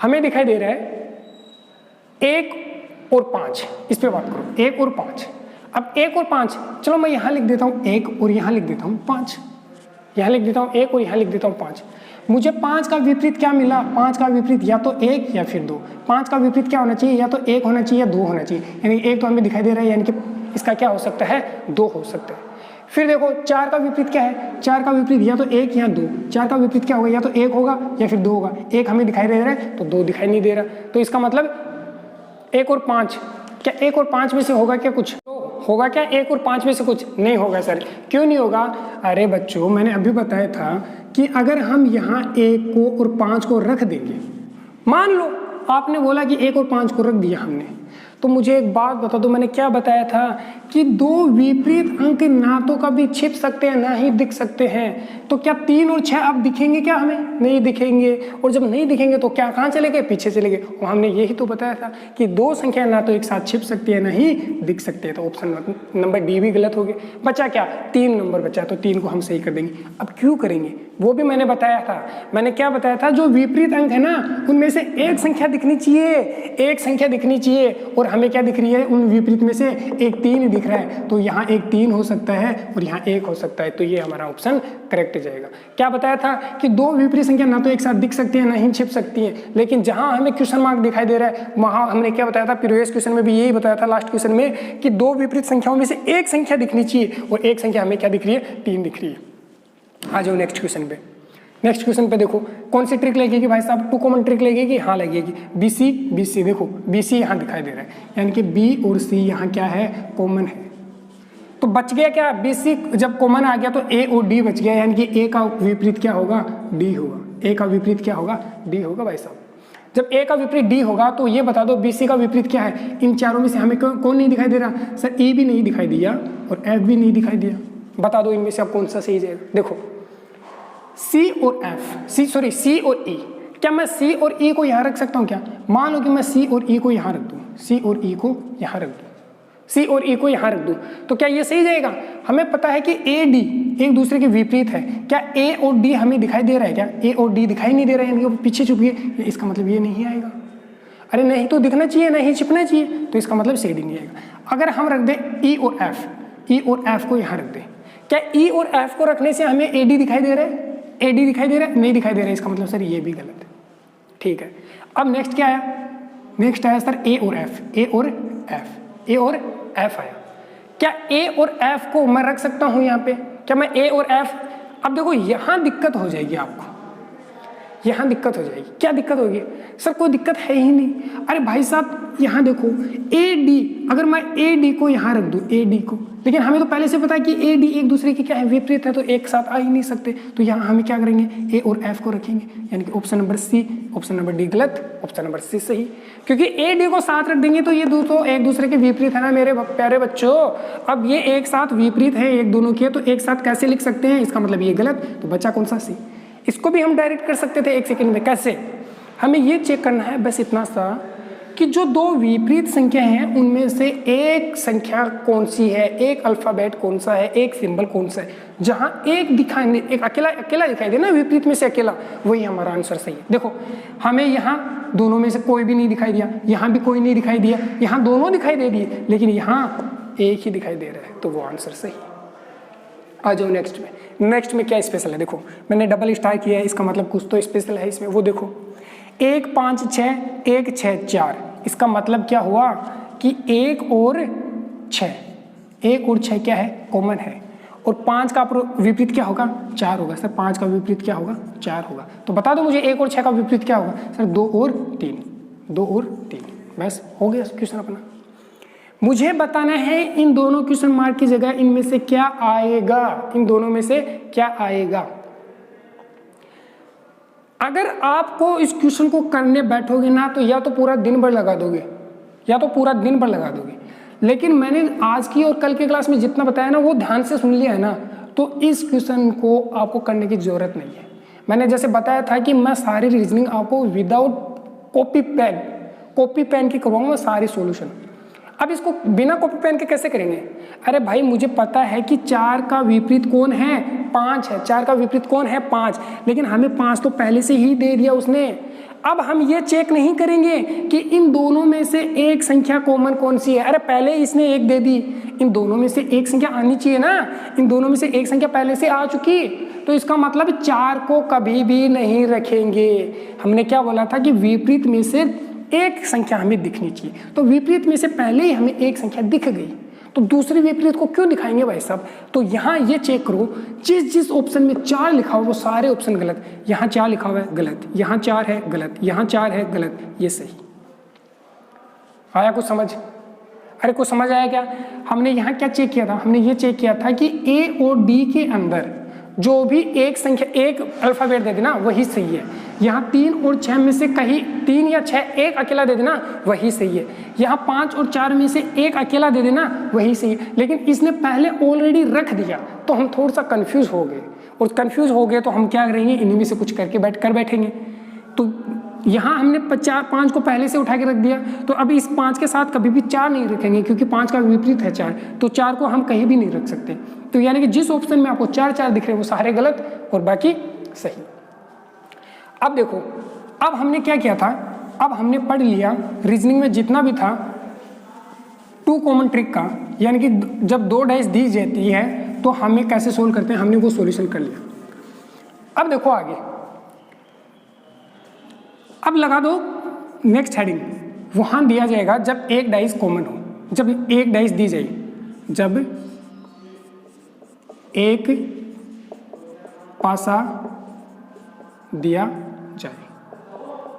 हमें दिखाई दे रहा है 1 और 5, इस पे बात करो, 1 और 5। अब 1 और 5, चलो मैं यहाँ लिख देता हूँ 1 और यहाँ लिख देता हूँ 5, यहाँ लिख देता हूँ 1 और यहाँ लिख देता हूँ 5। मुझे 5 का विपरीत क्या मिला? 5 का विपरीत या तो 1 या फिर 2। 5 का विपरीत क्या होना चाहिए? या तो 1 होना चाहिए या 2 होना चाहिए। यानी 1 तो हमें दिखाई दे रहा है, यानी कि इसका क्या हो सकता है? 2 हो सकता है। फिर देखो 4 का विपरीत क्या है? 4 का विपरीत या तो 1 या 2। 4 का विपरीत क्या होगा? या तो 1 होगा या फिर 2 होगा। 1 हमें दिखाई दे रहा है तो 2 दिखाई नहीं दे रहा, तो इसका मतलब 1 और 5, क्या 1 और 5 में से होगा क्या कुछ? होगा क्या 1 और 5 में से कुछ? नहीं होगा सर। क्यों नहीं होगा? अरे बच्चों, मैंने अभी बताया था कि अगर हम यहाँ 1 को और 5 को रख देंगे, मान लो आपने बोला कि 1 और 5 को रख दिया हमने, तो मुझे एक बात बता दो, मैंने क्या बताया था कि 2 विपरीत अंक ना तो कभी छिप सकते हैं ना ही दिख सकते हैं। तो क्या 3 और 6 अब दिखेंगे क्या? हमें नहीं दिखेंगे। और जब नहीं दिखेंगे तो क्या कहाँ चले गए? पीछे चले गए। और हमने यही तो बताया था कि 2 संख्या ना तो एक साथ छिप सकती है ना ही दिख सकते हैं। तो ऑप्शन नंबर डी भी गलत हो गया। बचा क्या? 3 नंबर बचा, तो 3 को हम सही कर देंगे। अब क्यों करेंगे वो भी मैंने बताया था। मैंने क्या बताया था? जो विपरीत अंक है ना, उनमें से एक संख्या दिखनी चाहिए, एक संख्या दिखनी चाहिए। और हमें क्या दिख रही है? उन विपरीत में से एक 3 दिख रहा है, तो यहाँ एक 3 हो सकता है और यहाँ 1 हो सकता है। तो ये हमारा ऑप्शन करेक्ट जाएगा। क्या बताया था कि 2 विपरीत संख्या ना तो एक साथ दिख सकती है ना ही छिप सकती है। लेकिन जहां हमें क्वेश्चन मार्क दिखाई दे रहा है, वहां हमने क्या बताया था? प्रीवियस क्वेश्चन में भी यही बताया था, लास्ट क्वेश्चन में, कि 2 विपरीत संख्याओं में से एक संख्या दिखनी चाहिए, और एक संख्या हमें क्या दिख रही है? 3 दिख रही है। आ जाओ नेक्स्ट क्वेश्चन पे। नेक्स्ट क्वेश्चन पे देखो कौन सी ट्रिक लगेगी भाई साहब? 2 कॉमन ट्रिक लगेगी। हाँ लगेगी। BC देखो, BC यहाँ दिखाई दे रहा है, यानी कि B और C यहाँ क्या है? कॉमन है। तो बच गया क्या? BC जब कॉमन आ गया तो A और D बच गया, यानी कि A का विपरीत क्या होगा? D होगा। A का विपरीत क्या होगा? D होगा भाई साहब। जब A का विपरीत D होगा तो ये बता दो BC का विपरीत क्या है? इन चारों में से हमें कौन नहीं दिखाई दे रहा? सर A भी नहीं दिखाई दिया और F भी नहीं दिखाई दिया। बता दो इनमें से अब कौन सा सही जाएगा? देखो C और E, क्या मैं C और E को यहाँ रख सकता हूँ क्या? मान लो कि मैं C और E को यहाँ रख दूँ, C और E को यहाँ रख दूँ, C और E को यहाँ रख दूँ, तो क्या ये सही जाएगा? हमें पता है कि A D एक दूसरे के विपरीत है। क्या A और D हमें दिखाई दे रहा है क्या? A और D दिखाई नहीं दे रहा है, यानी कि पीछे छुप गए। इसका मतलब ये नहीं आएगा। अरे नहीं तो दिखना चाहिए, नहीं छिपना चाहिए, तो इसका मतलब सही नहीं आएगा। अगर हम रख दें E और F को यहाँ रख दें, क्या E और F को रखने से हमें AD दिखाई दे रहा है? AD दिखाई दे रहा है? नहीं दिखाई दे रहा है। इसका मतलब सर ये भी गलत है। ठीक है, अब नेक्स्ट क्या आया? नेक्स्ट आया सर A और F आया। क्या A और F को मैं रख सकता हूं यहाँ पे? क्या मैं A और F? अब देखो यहाँ दिक्कत हो जाएगी आपको, यहाँ दिक्कत हो जाएगी। क्या दिक्कत होगी? सर कोई दिक्कत है ही नहीं। अरे भाई साहब यहाँ देखो AD, अगर मैं AD को यहाँ रख दूँ, AD को, लेकिन हमें तो पहले से पता है कि AD एक दूसरे के क्या है? विपरीत है, तो एक साथ आ ही नहीं सकते। तो यहाँ हमें क्या करेंगे? A और F को रखेंगे, यानी कि option number C, option number D गलत, ऑप्शन नंबर C सही। क्योंकि AD को साथ रख देंगे तो ये तो एक दूसरे के विपरीत है ना मेरे प्यारे बच्चों। अब ये एक साथ विपरीत है एक दोनों के, तो एक साथ कैसे लिख सकते हैं? इसका मतलब ये गलत। तो बच्चा कौन सा? C। इसको भी हम डायरेक्ट कर सकते थे 1 सेकंड में। कैसे? हमें ये चेक करना है बस इतना सा कि जो 2 विपरीत संख्या हैं उनमें से एक संख्या कौन सी है, एक अल्फाबेट कौन सा है, एक सिंबल कौन सा है। जहां एक दिखाई, एक अकेला दिखाई दे ना विपरीत में से अकेला, वही हमारा आंसर सही है। देखो हमें यहाँ दोनों में से कोई भी नहीं दिखाई दिया, यहाँ भी कोई नहीं दिखाई दिया, यहाँ दोनों दिखाई दे दिए, लेकिन यहाँ एक ही दिखाई दे रहा है, तो वो आंसर सही। आ जाओ नेक्स्ट में। नेक्स्ट में क्या स्पेशल है? देखो मैंने डबल स्टार किया है, इसका मतलब कुछ तो स्पेशल है इसमें। वो देखो 1 5 6 1 6 4, इसका मतलब क्या हुआ कि 1 और 6 क्या है? कॉमन है। और 5 का विपरीत क्या होगा? 4 होगा। सर 5 का विपरीत क्या होगा? 4 होगा। तो बता दो मुझे 1 और 6 का विपरीत क्या होगा? सर 2 और 3। बस हो गया क्वेश्चन अपना। मुझे बताना है इन दोनों क्वेश्चन मार्क की जगह इनमें से क्या आएगा? इन दोनों में से क्या आएगा? अगर आपको इस क्वेश्चन को करने बैठोगे ना तो या तो पूरा दिन भर लगा दोगे, या तो पूरा दिन भर लगा दोगे। लेकिन मैंने आज की और कल की क्लास में जितना बताया ना वो ध्यान से सुन लिया है ना, तो इस क्वेश्चन को आपको करने की जरूरत नहीं है। मैंने जैसे बताया था कि मैं सारी रीजनिंग आपको विदाउट कॉपी पेन की करवाऊंगा सारी सॉल्यूशन। अब इसको बिना कॉपी पेन के कैसे करेंगे? अरे भाई मुझे पता है कि 4 का विपरीत कौन है, 5 है। 4 का विपरीत कौन है, 5। लेकिन हमें 5 तो पहले से ही दे दिया उसने। अब हम ये चेक नहीं करेंगे कि इन दोनों में से एक संख्या कॉमन कौन सी है। अरे पहले इसने 1 दे दी, इन दोनों में से एक संख्या आनी चाहिए ना। इन दोनों में से एक संख्या पहले से आ चुकी, तो इसका मतलब 4 को कभी भी नहीं रखेंगे। हमने क्या बोला था कि विपरीत में से एक संख्या हमें दिखनी चाहिए, तो विपरीत में से पहले ही हमें एक संख्या दिख गई, तो दूसरी विपरीत को क्यों दिखाएंगे भाई साहब? तो यहाँ ये चेक करो, जिस ऑप्शन में 4 लिखा हुआ वो सारे ऑप्शन गलत। यहाँ 4 लिखा हुआ है गलत, यहाँ 4 है गलत, यहाँ 4 है गलत, ये सही। आया कुछ समझ? अरे कुछ समझ आया क्या? हमने यहाँ क्या चेक किया था? हमने ये चेक किया था कि ए और डी के अंदर जो भी एक संख्या, एक अल्फाबेट दे देना वही सही है। यहाँ 3 और 6 में से कहीं 3 या 6 एक अकेला दे देना वही सही है। यहाँ 5 और 4 में से एक अकेला दे देना वही सही है। लेकिन इसने पहले ऑलरेडी रख दिया तो हम थोड़ा सा कंफ्यूज हो गए, और कंफ्यूज हो गए तो हम क्या करेंगे, इन्हीं में से कुछ करके बैठेंगे। तो यहाँ हमने 5 को पहले से उठा के रख दिया, तो अब इस 5 के साथ कभी भी 4 नहीं रखेंगे, क्योंकि 5 का विपरीत है 4, तो 4 को हम कहीं भी नहीं रख सकते। तो यानी कि जिस ऑप्शन में आपको 4 दिख रहे हैं वो सारे गलत और बाकी सही। अब देखो, अब हमने क्या किया था, अब हमने पढ़ लिया रीजनिंग में जितना भी था 2 कॉमन ट्रिक का, यानी कि जब 2 डाइस दी जाती है तो हमें कैसे सोल्व करते हैं, हमने वो सॉल्यूशन कर लिया। अब देखो आगे, अब लगा दो नेक्स्ट हेडिंग। वहां दिया जाएगा जब एक डाइस कॉमन हो, जब एक डाइस दी जाए, जब एक पासा दिया जाए,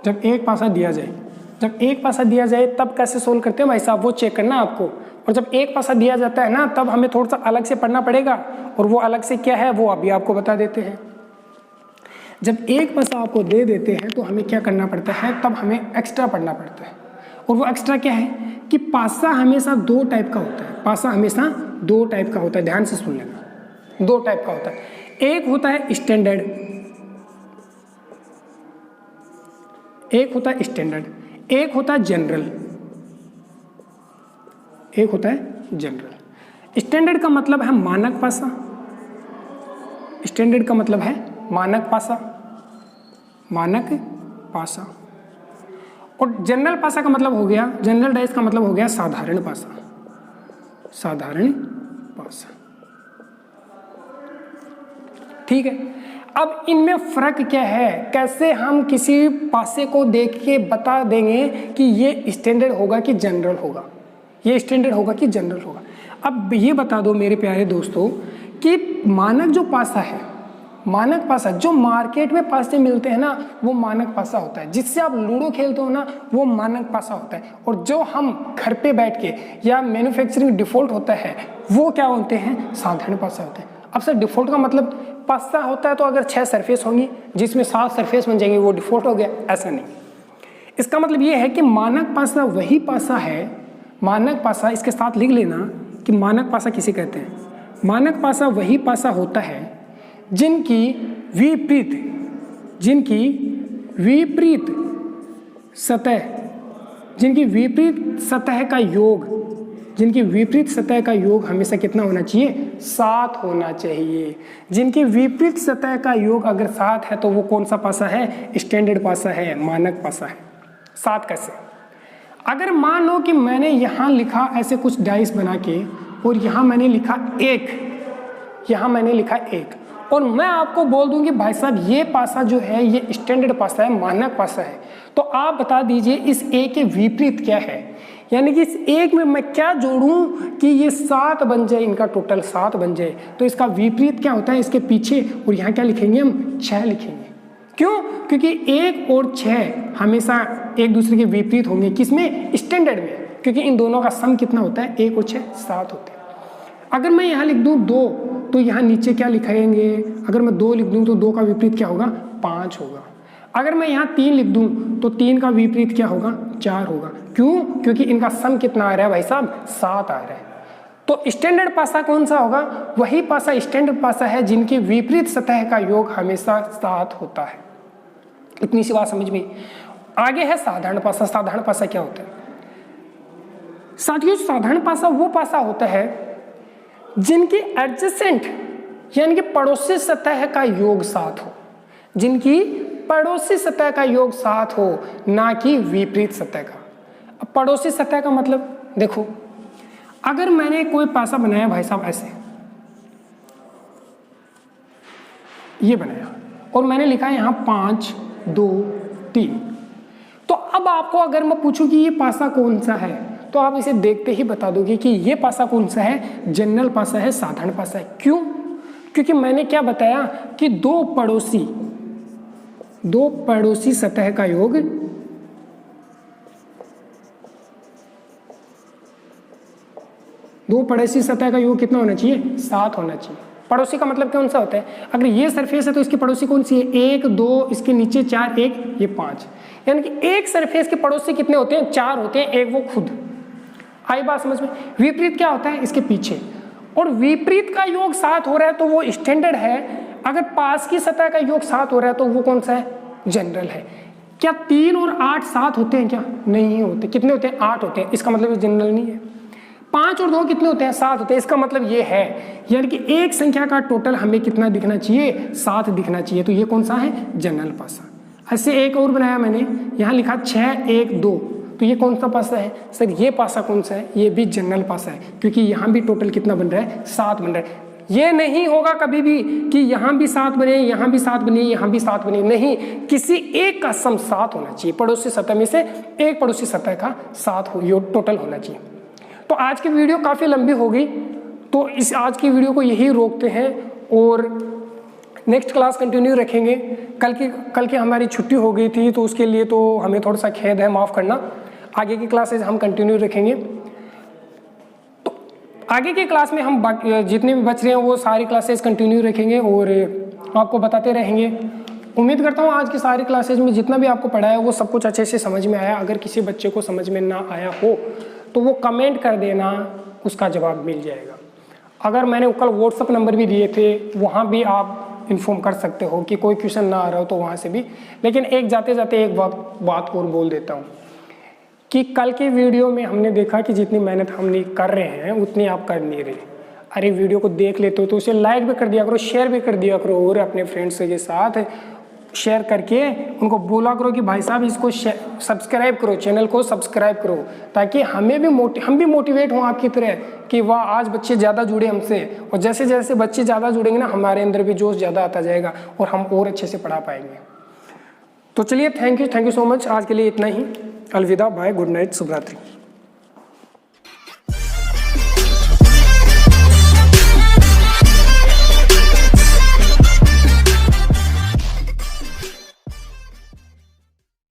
जब एक पासा दिया जाए, जब एक पासा दिया जाए तब कैसे सोल्व करते हैं भाई साहब, वो चेक करना आपको। और जब एक पासा दिया जाता है ना तब हमें थोड़ा सा अलग से पढ़ना पड़ेगा, और वो अलग से क्या है वो अभी आपको बता देते हैं। जब एक पासा आपको दे देते हैं तो हमें क्या करना पड़ता है, तब हमें एक्स्ट्रा पढ़ना पड़ता है। और वो एक्स्ट्रा क्या है कि पासा हमेशा 2 टाइप का होता है। पासा हमेशा 2 टाइप का होता है, ध्यान से सुन लेना। 2 टाइप का होता है। एक होता है स्टैंडर्ड, एक होता है स्टैंडर्ड, एक होता है जनरल, एक होता है जनरल। स्टैंडर्ड का मतलब है मानक पासा, स्टैंडर्ड का मतलब है मानक पासा, मानक पासा। और जनरल पासा का मतलब हो गया, जनरल डाइस का मतलब हो गया साधारण पासा, साधारण पासा। ठीक है, अब इनमें फर्क क्या है, कैसे हम किसी पासे को देख के बता देंगे कि ये स्टैंडर्ड होगा कि जनरल होगा, ये स्टैंडर्ड होगा कि जनरल होगा। अब ये बता दो मेरे प्यारे दोस्तों कि मानक जो पासा है, मानक पासा जो मार्केट में पासे मिलते हैं ना वो मानक पासा होता है। जिससे आप लूडो खेलते हो ना वो मानक पासा होता है। और जो हम घर पे बैठ के या मैन्युफैक्चरिंग डिफॉल्ट होता है वो क्या होते हैं, साधारण पासा होते हैं। अब सर डिफॉल्ट का मतलब पासा होता है तो अगर 6 सरफेस होंगी जिसमें 7 सरफेस बन जाएंगे वो डिफॉल्ट हो गया, ऐसा नहीं। इसका मतलब ये है कि मानक पासा वही पासा है, मानक पासा इसके साथ लिख लेना कि मानक पासा किसे कहते हैं। मानक पासा वही पासा होता है जिनकी विपरीत सतह, जिनकी विपरीत सतह का योग, जिनकी विपरीत सतह का योग हमेशा कितना होना चाहिए, 7 होना चाहिए। जिनकी विपरीत सतह का योग अगर 7 है तो वो कौन सा पासा है, स्टैंडर्ड पासा है, मानक पासा है। 7 कैसे, अगर मान लो कि मैंने यहाँ लिखा ऐसे कुछ डाइस बना के और यहाँ मैंने लिखा 1, यहाँ मैंने लिखा 1, और मैं आपको बोल दूं कि भाई साहब ये पासा जो है ये स्टैंडर्ड पासा है, मानक पासा है, तो आप बता दीजिए इस ए के विपरीत क्या है। यानी कि इस एक में मैं क्या जोड़ूं कि ये 7 बन जाए, इनका टोटल 7 बन जाए, तो इसका विपरीत क्या होता है इसके पीछे, और यहाँ क्या लिखेंगे हम, 6 लिखेंगे। क्यों, क्योंकि 1 और 6 हमेशा एक दूसरे के विपरीत होंगे, किसमें, स्टैंडर्ड में, क्योंकि इन दोनों का सम कितना होता है, 1 और 6 7 होते हैं। अगर मैं यहाँ लिख दूँ 2 तो यहाँ नीचे क्या लिखेंगे, अगर मैं 2 लिख दूँ तो 2 का विपरीत क्या होगा, 5 होगा। अगर मैं यहाँ 3 लिख दूँ तो 3 का विपरीत क्या होगा, 4 होगा। क्यों? क्योंकि इनका सम कितना आ रहा है भाई साहब, 7 आ रहा है। तो स्टैंडर्ड पासा कौन सा होगा, वही पासा स्टैंडर्ड पासा है जिनके विपरीत सतह का योग हमेशा 7 होता है। इतनी सी बात समझ में। आगे है साधारण पासा। साधारण पासा क्या होता है साथियों? साधारण पासा वो पासा होता है जिनकी एडजेसेंट यानी कि पड़ोसी सतह का योग 7 हो, जिनकी पड़ोसी सतह का योग 7 हो, ना कि विपरीत सतह का। अब पड़ोसी सतह का मतलब देखो, अगर मैंने कोई पासा बनाया भाई साहब ऐसे, ये बनाया और मैंने लिखा यहां 5 2 3, तो अब आपको अगर मैं पूछूं कि ये पासा कौन सा है, तो आप इसे देखते ही बता दोगे कि ये पासा कौन सा है, जनरल पासा है, साधारण पासा है। क्यों? क्योंकि मैंने क्या बताया कि दो पड़ोसी सतह का योग कितना होना चाहिए, 7 होना चाहिए। पड़ोसी का मतलब कौन सा होता है, अगर ये सरफेस है तो इसकी पड़ोसी कौन सी है, 1 2, इसके नीचे 4 1, ये 5, यानी कि एक सरफेस के पड़ोसी कितने होते हैं, 4 होते हैं, एक वो खुद। आई बात समझ में। विपरीत क्या होता है, इसके पीछे, और विपरीत का योग 7 हो रहा है तो वो स्टैंडर्ड है। अगर पास की सतह का योग 7 हो रहा है तो वो कौन सा है, जनरल है। क्या 3 और 8 7 होते हैं क्या, नहीं होते। कितने होते हैं, 8 होते हैं, इसका मतलब ये जनरल नहीं है। 5 और 2 कितने होते हैं, 7 होते हैं, इसका मतलब ये है। यानी कि एक संख्या का टोटल हमें कितना दिखना चाहिए, 7 दिखना चाहिए, तो ये कौन सा है, जनरल पासा। ऐसे एक और बनाया मैंने, यहाँ लिखा 6 1 2, तो ये कौन सा पासा है, सर ये पासा कौन सा है, ये भी जनरल पासा है, क्योंकि यहाँ भी टोटल कितना बन रहा है, 7 बन रहा है। ये नहीं होगा कभी भी कि यहाँ भी 7 बने, यहाँ भी 7 बने, यहाँ भी 7 बने, नहीं, किसी एक का सम 7 होना चाहिए। पड़ोसी सतह में से एक पड़ोसी सतह का 7 टोटल होना चाहिए। तो आज की वीडियो काफ़ी लंबी हो गई, तो इस आज की वीडियो को यही रोकते हैं और नेक्स्ट क्लास कंटिन्यू रखेंगे। कल की हमारी छुट्टी हो गई थी, तो उसके लिए तो हमें थोड़ा सा खेद है, माफ़ करना। आगे की क्लासेज हम कंटिन्यू रखेंगे। तो आगे की क्लास में हम जितने भी बच रहे हैं वो सारी क्लासेज कंटिन्यू रखेंगे और आपको बताते रहेंगे। उम्मीद करता हूँ आज की सारी क्लासेज में जितना भी आपको पढ़ाया वो सब कुछ अच्छे से समझ में आया। अगर किसी बच्चे को समझ में ना आया हो तो वो कमेंट कर देना, उसका जवाब मिल जाएगा। अगर मैंने कल व्हाट्सअप नंबर भी दिए थे, वहाँ भी आप इन्फॉर्म कर सकते हो कि कोई क्वेश्चन ना आ रहा हो तो वहाँ से भी। लेकिन एक जाते जाते एक बात और बोल देता हूँ कि कल की वीडियो में हमने देखा कि जितनी मेहनत हम कर रहे हैं उतनी आप कर नहीं रहे। अरे वीडियो को देख लेते हो तो उसे लाइक भी कर दिया करो, शेयर भी कर दिया करो, और अपने फ्रेंड्स के साथ शेयर करके उनको बोला करो कि भाई साहब इसको सब्सक्राइब करो, चैनल को सब्सक्राइब करो, ताकि हम भी मोटिवेट हों आपकी तरह कि वाह आज बच्चे ज़्यादा जुड़े हमसे। और जैसे जैसे बच्चे ज़्यादा जुड़ेंगे ना, हमारे अंदर भी जोश ज़्यादा आता जाएगा और हम और अच्छे से पढ़ा पाएंगे। तो चलिए, थैंक यू सो मच। आज के लिए इतना ही। अलविदा, बाय, गुड नाइट, शुभ रात्रि।